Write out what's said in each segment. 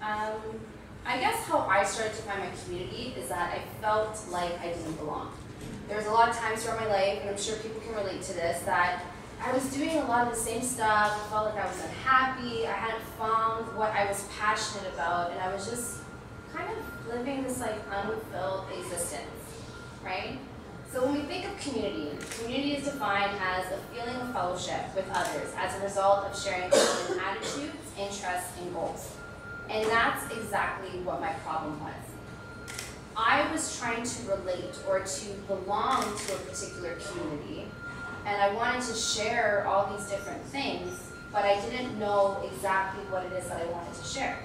I guess how I started to find my community is that I felt like I didn't belong. There was a lot of times throughout my life, and I'm sure people can relate to this, that I was doing a lot of the same stuff, I felt like I was unhappy, I hadn't found what I was passionate about, and I was just kind of living this like unfulfilled existence, right? So when we think of community, community is defined as a feeling of fellowship with others as a result of sharing common attitudes, interests, and goals. And that's exactly what my problem was. I was trying to relate or to belong to a particular community, and I wanted to share all these different things, but I didn't know exactly what it is that I wanted to share.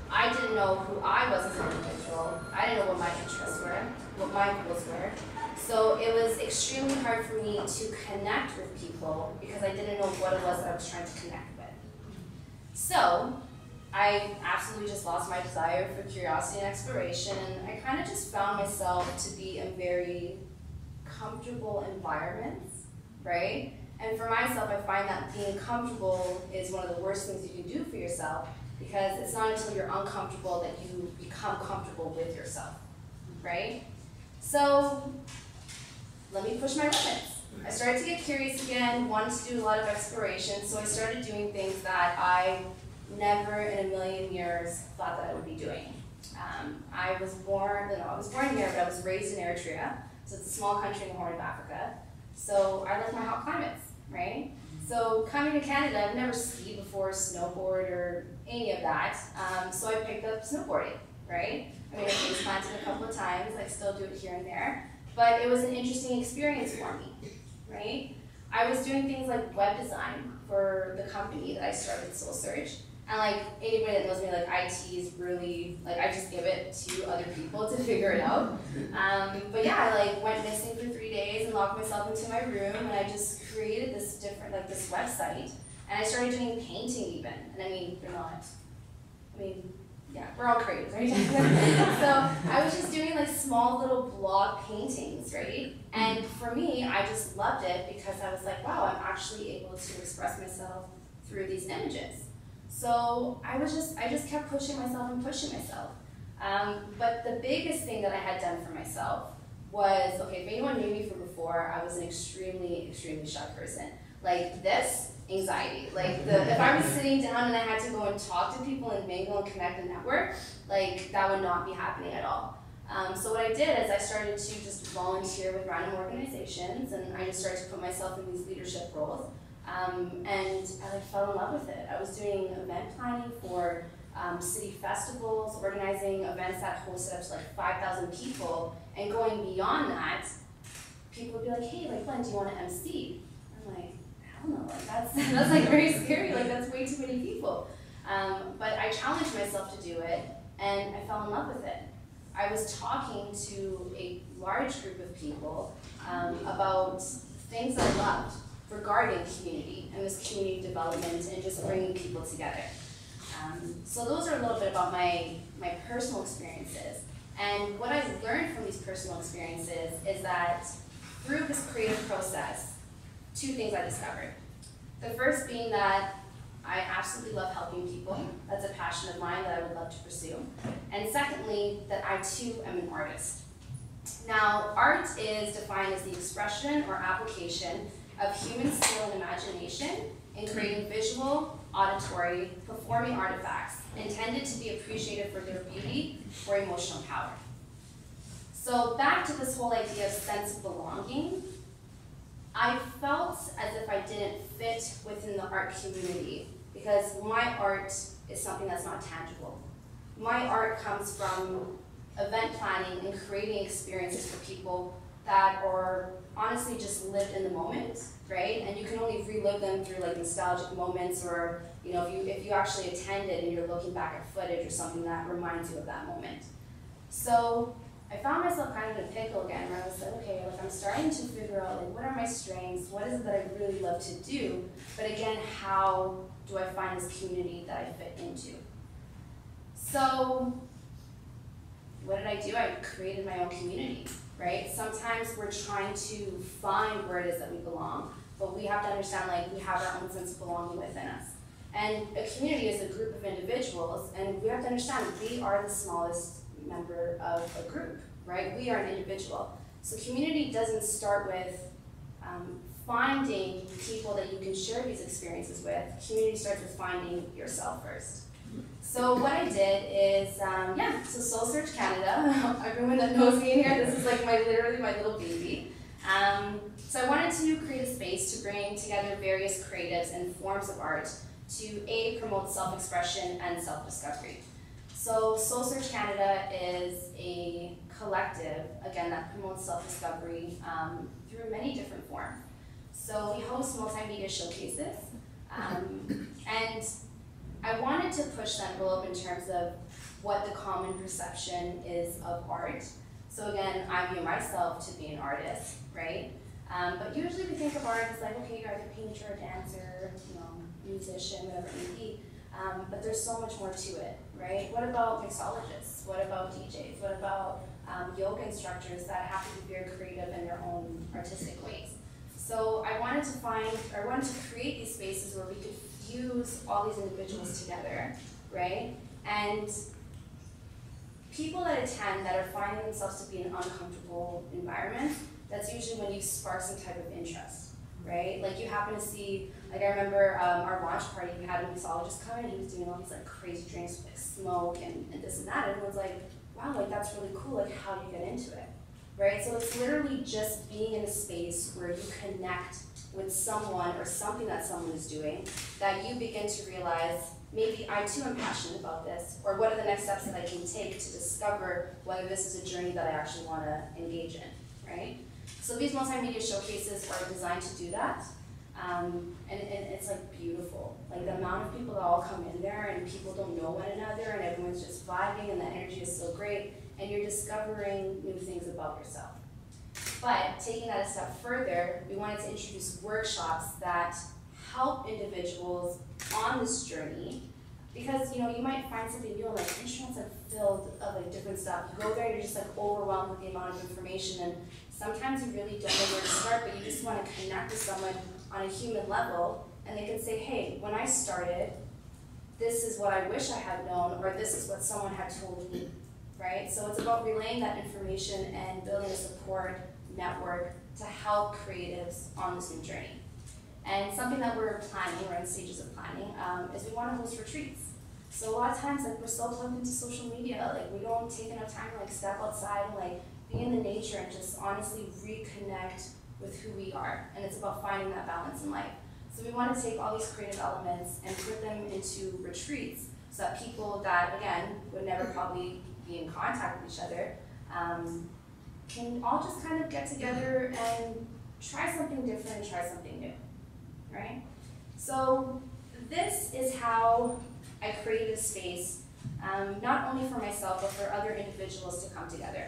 I didn't know who I was as an individual. I didn't know what my interests were, what my goals were. So it was extremely hard for me to connect with people because I didn't know what it was that I was trying to connect with. So I absolutely just lost my desire for curiosity and exploration, and I kind of just found myself to be in very comfortable environments, right? And for myself, I find that being comfortable is one of the worst things you can do for yourself, because it's not until you're uncomfortable that you become comfortable with yourself, right? So let me push my limits. I started to get curious again, wanted to do a lot of exploration, so I started doing things that I never in a million years thought that I would be doing. I was born here, but I was raised in Eritrea, so it's a small country in the Horn of Africa. So I like my hot climates, right? So coming to Canada, I've never skied before, snowboard, or any of that. So I picked up snowboarding, right? I mean, I face planted a couple of times, I still do it here and there, but it was an interesting experience for me, right? I was doing things like web design for the company that I started, Soul Search. And like anybody that knows me, like IT is really, like I just give it to other people to figure it out. But yeah, I like went missing for 3 days and locked myself into my room, and I just created this different, like this website. And I started doing painting even. And I mean, yeah, we're all creative, right? So I was just doing like small little block paintings, right? And for me, I just loved it because I was like, wow, I'm actually able to express myself through these images. So I just kept pushing myself and pushing myself. But the biggest thing that I had done for myself was, okay, if anyone knew me from before, I was an extremely, extremely shy person. Like this, anxiety. Like if I was sitting down and I had to go and talk to people and mingle and connect and network, like that would not be happening at all. So what I did is I started to just volunteer with random organizations, and I just started to put myself in these leadership roles. And I like fell in love with it. I was doing event planning for city festivals, organizing events that hosted up to like 5,000 people, and going beyond that, people would be like, hey, like Blen, do you want to MC? I'm like, hell no, like that's like very scary, like that's way too many people. But I challenged myself to do it, and I fell in love with it. I was talking to a large group of people about things I loved regarding community and this community development and just bringing people together. So those are a little bit about my personal experiences. And what I've learned from these personal experiences is that through this creative process, 2 things I discovered. The first being that I absolutely love helping people. That's a passion of mine that I would love to pursue. And secondly, that I too am an artist. Now, art is defined as the expression or application of human skill and imagination in creating visual, auditory, performing artifacts intended to be appreciated for their beauty or emotional power. So back to this whole idea of sense of belonging, I felt as if I didn't fit within the art community because my art is something that's not tangible. My art comes from event planning and creating experiences for people that are honestly just lived in the moment, right? And you can only relive them through like nostalgic moments, or you know, if you actually attended and you're looking back at footage or something that reminds you of that moment. So I found myself kind of in a pickle again, where I was like, okay, like I'm starting to figure out like what are my strengths, what is it that I really love to do, but again, how do I find this community that I fit into? So what did I do? I created my own community, right? Sometimes we're trying to find where it is that we belong, but we have to understand like we have our own sense of belonging within us. And a community is a group of individuals, and we have to understand we are the smallest member of a group, right? We are an individual. So community doesn't start with finding people that you can share these experiences with. Community starts with finding yourself first. So what I did is, so Soul Search Canada, everyone that knows me in here, this is like literally my little baby. So I wanted to create a space to bring together various creatives and forms of art to promote self-expression and self-discovery. So Soul Search Canada is a collective, again, that promotes self-discovery through many different forms. So we host multimedia showcases, and I wanted to push that envelope in terms of what the common perception is of art. So again, I view myself to be an artist, right? But usually we think of art as like, okay, you're either a painter, a dancer, musician, whatever it may be. But there's so much more to it, right? What about mixologists? What about DJs? What about yoga instructors that have to be very creative in their own artistic ways? So I wanted to create these spaces where we could fuse all these individuals together, right? And people that attend that are finding themselves to be in an uncomfortable environment, that's usually when you spark some type of interest, right? Like you happen to see, like I remember our launch party, we had a mixologist come in, he was doing all these like crazy drinks with like smoke and this and that, and everyone's like, wow, like that's really cool, like how do you get into it, right? So it's literally just being in a space where you connect with someone or something that someone is doing, that you begin to realize, maybe I too am passionate about this, or what are the next steps that I can take to discover whether this is a journey that I actually want to engage in, right? So these multimedia showcases are designed to do that, and it's like beautiful. Like the amount of people that all come in there and people don't know one another and everyone's just vibing and the energy is so great and you're discovering new things about yourself. But taking that a step further, we wanted to introduce workshops that help individuals on this journey, because you might find something new, like instruments are filled of like different stuff. You go there and you're just like overwhelmed with the amount of information, and sometimes you really don't know where to start, but you just want to connect with someone on a human level, and they can say, hey, when I started, this is what I wish I had known, or this is what someone had told me, right? So it's about relaying that information and building a support network to help creatives on this new journey. And something that we're in stages of planning, is we want to host retreats. So a lot of times, like we're so plugged into social media, like we don't take enough time to like step outside and like be in the nature and just honestly reconnect with who we are. And it's about finding that balance in life. So we want to take all these creative elements and put them into retreats so that people that, again, would never probably be in contact with each other, can all just kind of get together and try something different and try something new, right? So this is how I created a space, not only for myself, but for other individuals to come together.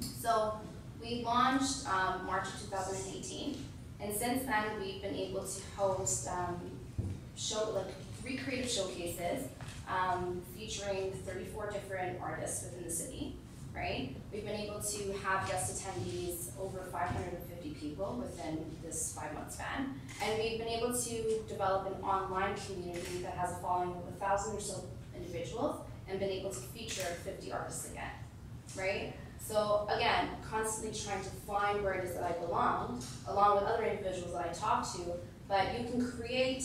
So we launched March of 2018, and since then we've been able to host 3 creative showcases featuring 34 different artists within the city, right? We've been able to have guest attendees, over 550 people within this 5-month span, and we've been able to develop an online community that has a following of 1,000 or so individuals, and been able to feature 50 artists again, right? So again, constantly trying to find where it is that I belong, along with other individuals that I talk to, but you can create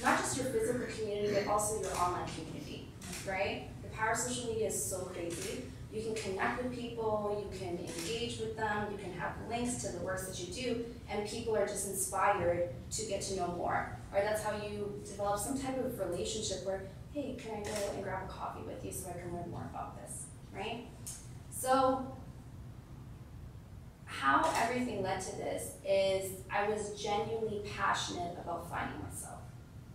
not just your physical community, but also your online community, right? The power of social media is so crazy. You can connect with people, you can engage with them, you can have links to the works that you do, and people are just inspired to get to know more. Or that's how you develop some type of relationship where, hey, can I go and grab a coffee with you so I can learn more about this, right? So how everything led to this is I was genuinely passionate about finding myself,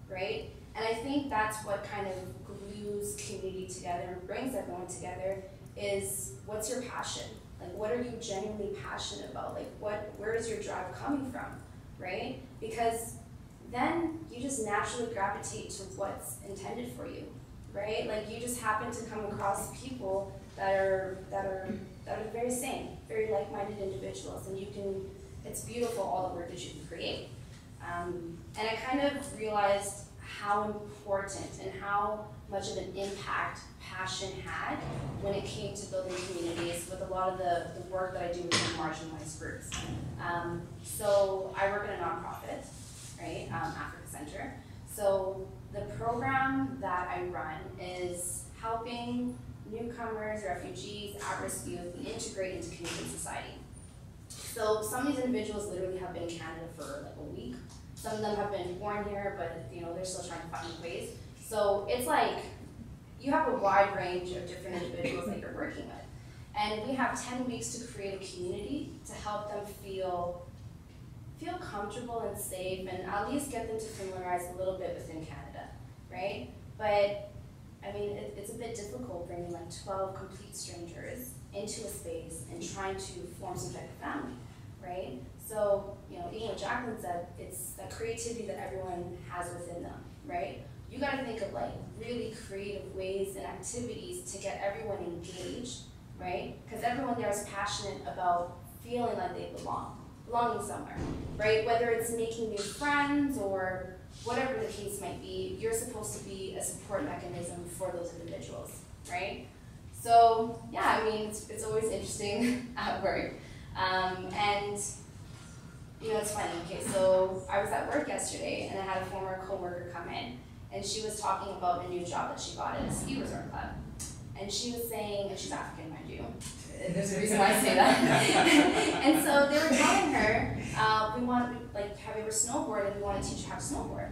right? And I think that's what kind of glues community together and brings everyone together is, what's your passion? Like, what are you genuinely passionate about? Like, where is your drive coming from, right? Because then you just naturally gravitate to what's intended for you, right? Like, you just happen to come across people that are the very same, very like-minded individuals, and it's beautiful, all the work that you can create. And I kind of realized how important and how much of an impact passion had when it came to building communities with a lot of the work that I do with marginalized groups. So I work in a nonprofit, right, Africa Center. So the program that I run is helping newcomers, refugees, at-risk youth integrate into Canadian society. So some of these individuals literally have been in Canada for like a week. Some of them have been born here, but they're still trying to find ways. So it's like you have a wide range of different individuals that you're working with. And we have 10 weeks to create a community to help them feel comfortable and safe, and at least get them to familiarize a little bit within Canada, right? But I mean, it's a bit difficult bringing like 12 complete strangers into a space and trying to form some type of family, right? So, even what Jacqueline said, it's that creativity that everyone has within them, right? You gotta think of like really creative ways and activities to get everyone engaged, right? Because everyone there is passionate about feeling like they belonging somewhere, right? Whether it's making new friends or whatever the case might be, you're supposed to be a support mechanism for those individuals, right? So yeah, I mean, it's always interesting at work. And it's funny, okay, so I was at work yesterday and I had a former coworker come in and she was talking about a new job that she got at a ski resort club. And she was saying, and she's African, mind you, there's a reason why I say that. And so they were telling her, have you ever snowboarded? We want to teach you how to snowboard.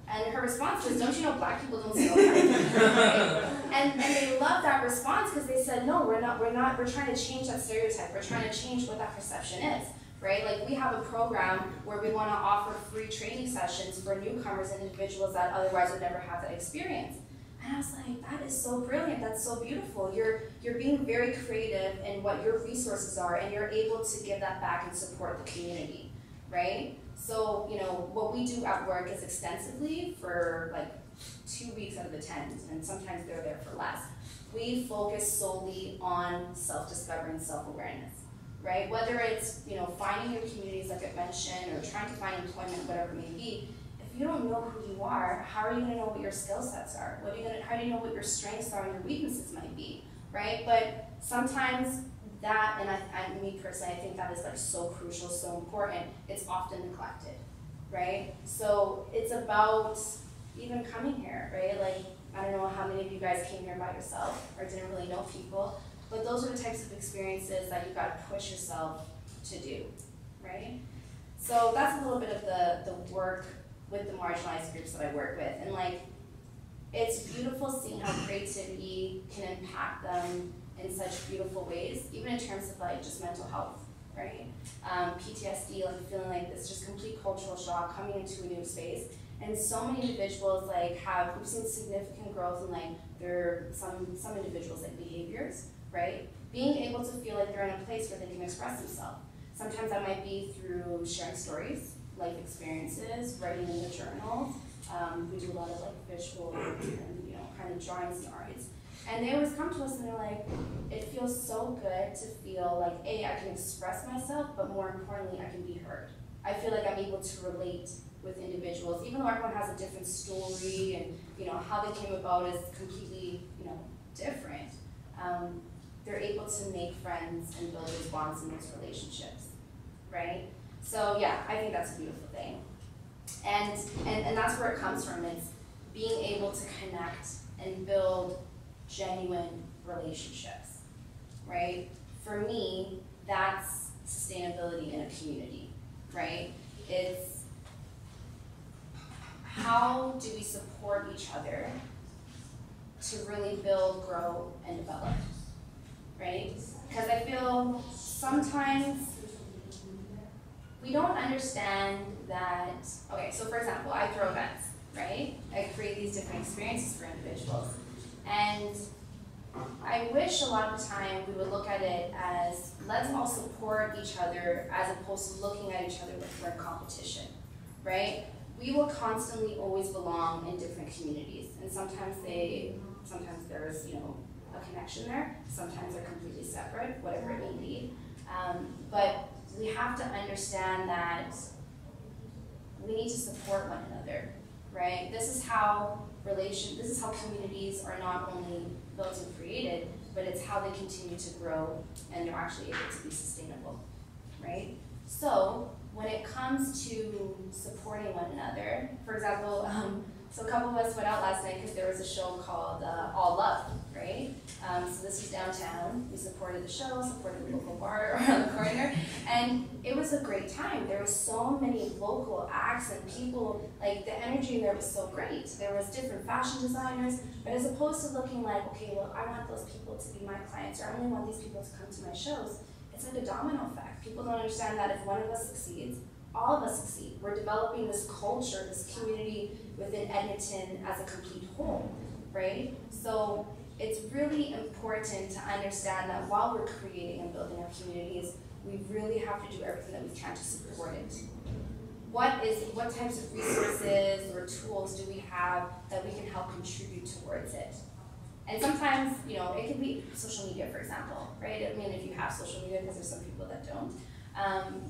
And her response was, don't you know black people don't snowboard? Right? And they loved that response because they said, no, we're trying to change that stereotype. We're trying to change what that perception is, right? Like we have a program where we want to offer free training sessions for newcomers and individuals that otherwise would never have that experience. And I was like, that is so brilliant, that's so beautiful. You're being very creative in what your resources are, and you're able to give that back and support the community, right? So, what we do at work is extensively for like 2 weeks out of the 10, and sometimes they're there for less. We focus solely on self-discovery and self-awareness, right? Whether it's, finding your communities like I mentioned, or trying to find employment, whatever it may be, if you don't know who you are, how are you going to know what your skill sets are? How do you know what your strengths are and your weaknesses might be, right? But sometimes that, and me personally, I think that is like so crucial, so important, it's often neglected, right? So it's about even coming here, right? Like, I don't know how many of you guys came here by yourself or didn't really know people, but those are the types of experiences that you've got to push yourself to do, right? So that's a little bit of the work with the marginalized groups that I work with. And like, it's beautiful seeing how creativity can impact them in such beautiful ways, even in terms of like just mental health, right? PTSD, like feeling like this just complete cultural shock coming into a new space. And so many individuals we've seen significant growth in like some individuals like behaviors, right? Being able to feel like they're in a place where they can express themselves. Sometimes that might be through sharing stories, life experiences, writing in the journal. We do a lot of like visual and kind of drawings and arts. And they always come to us and they're like, it feels so good to feel like, A, I can express myself, but more importantly, I can be heard. I feel like I'm able to relate with individuals, even though everyone has a different story and how they came about is completely different. They're able to make friends and build those bonds in those relationships, right? So yeah, I think that's a beautiful thing. And that's where it comes from. It's being able to connect and build genuine relationships, right? For me, that's sustainability in a community, right? It's how do we support each other to really build, grow, and develop, right? Because I feel sometimes we don't understand that, okay, so for example, I throw events, right? I create these different experiences for individuals. And I wish a lot of the time we would look at it as, let's all support each other as opposed to looking at each other like we're in competition, right? We will constantly always belong in different communities. And sometimes there's, a connection there. Sometimes they're completely separate, whatever it may be. But we have to understand that we need to support one another, right? This is how communities are not only built and created, but it's how they continue to grow and they're actually able to be sustainable, right? So when it comes to supporting one another, for example, so a couple of us went out last night because there was a show called All Love, right? So this was downtown. We supported the show, supported the local bar around the corner, and it was a great time. There were so many local acts and people, like the energy there was so great. There was different fashion designers, but as opposed to looking like, okay, well, I want those people to be my clients, or I only want these people to come to my shows, it's like a domino effect. People don't understand that if one of us succeeds, all of us succeed. We're developing this culture, this community within Edmonton as a complete whole, right? So it's really important to understand that while we're creating and building our communities, we really have to do everything that we can to support it. What types of resources or tools do we have that we can help contribute towards it? And sometimes, it could be social media, for example, right? I mean, if you have social media, because there's some people that don't.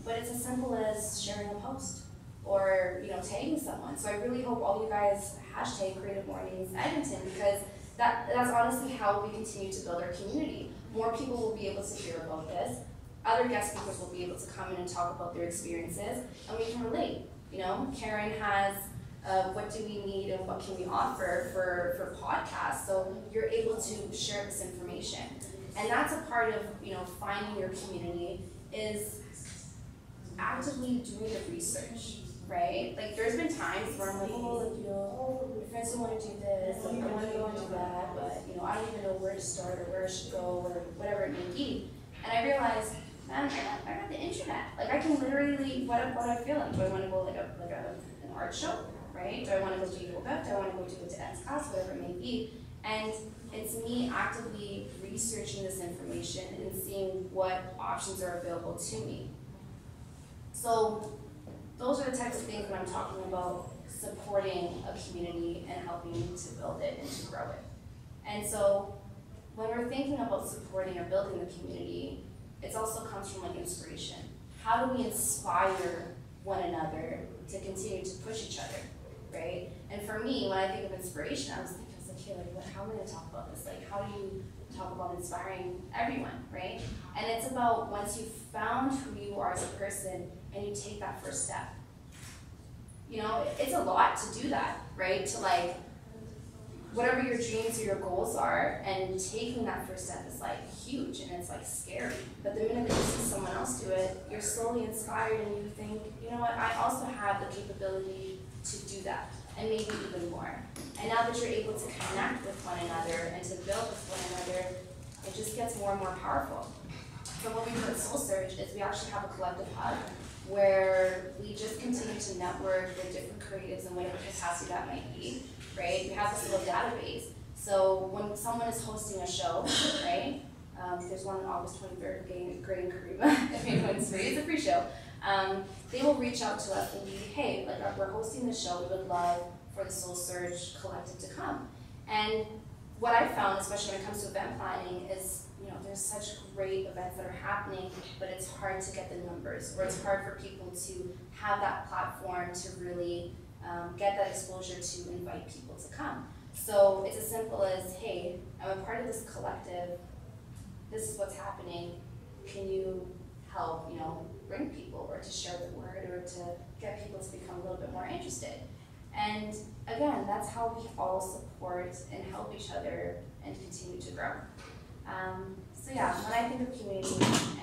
But it's as simple as sharing a post or, tagging someone. So I really hope all you guys hashtag CreativeMornings Edmonton, because that's honestly how we continue to build our community. More people will be able to hear about this. Other guest speakers will be able to come in and talk about their experiences, and we can relate. Karen has what do we need and what can we offer for podcasts, so you're able to share this information. And that's a part of finding your community, is actively doing the research, right? Like there's been times where I'm like, my friends don't want to do this, like, I want to go and do that, but I don't even know where to start or where I should go or whatever it may be. And I realized, man, I got the internet. Like I can literally, what I feel like. Do I want to go like an art show, right? Do I want to go do yoga? Do I want to go do a dance class? Whatever it may be. And it's me actively researching this information and seeing what options are available to me. So those are the types of things when I'm talking about supporting a community and helping to build it and to grow it. And so when we're thinking about supporting or building the community, it also comes from like inspiration. How do we inspire one another to continue to push each other, right? And for me, when I think of inspiration, I was like, hey, how am I gonna talk about this? Like, how do you talk about inspiring everyone, right? And it's about once you've found who you are as a person and you take that first step. It's a lot to do that, right? To like, whatever your dreams or your goals are, and taking that first step is like huge and it's like scary. But the minute that you see someone else do it, you're slowly inspired and you think, you know what, I also have the capability to do that, and maybe even more. And now that you're able to connect with one another and to build with one another, it just gets more and more powerful. So what we do at Soul Surge is we actually have a collective hub where we just continue to network with different creatives in whatever capacity that might be, right? We have this little database. So when someone is hosting a show, right? There's one on August 23rd, Gray and Karima, if anyone's free, it's a free show. They will reach out to us and be, hey, like we're hosting this show, we would love for the Soul Surge collective to come. And what I've found, especially when it comes to event planning, is there's such great events that are happening, but it's hard to get the numbers, or it's hard for people to have that platform to really get that exposure to invite people to come. So it's as simple as, hey, I'm a part of this collective, this is what's happening, can you help, bring people, or to share the word, or to get people to become a little bit more interested. And again, that's how we all support and help each other and continue to grow. So yeah, when I think of community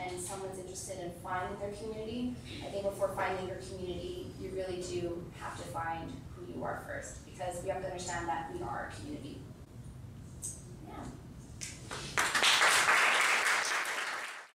and someone's interested in finding their community, I think before finding your community, you really do have to find who you are first, because we have to understand that we are a community.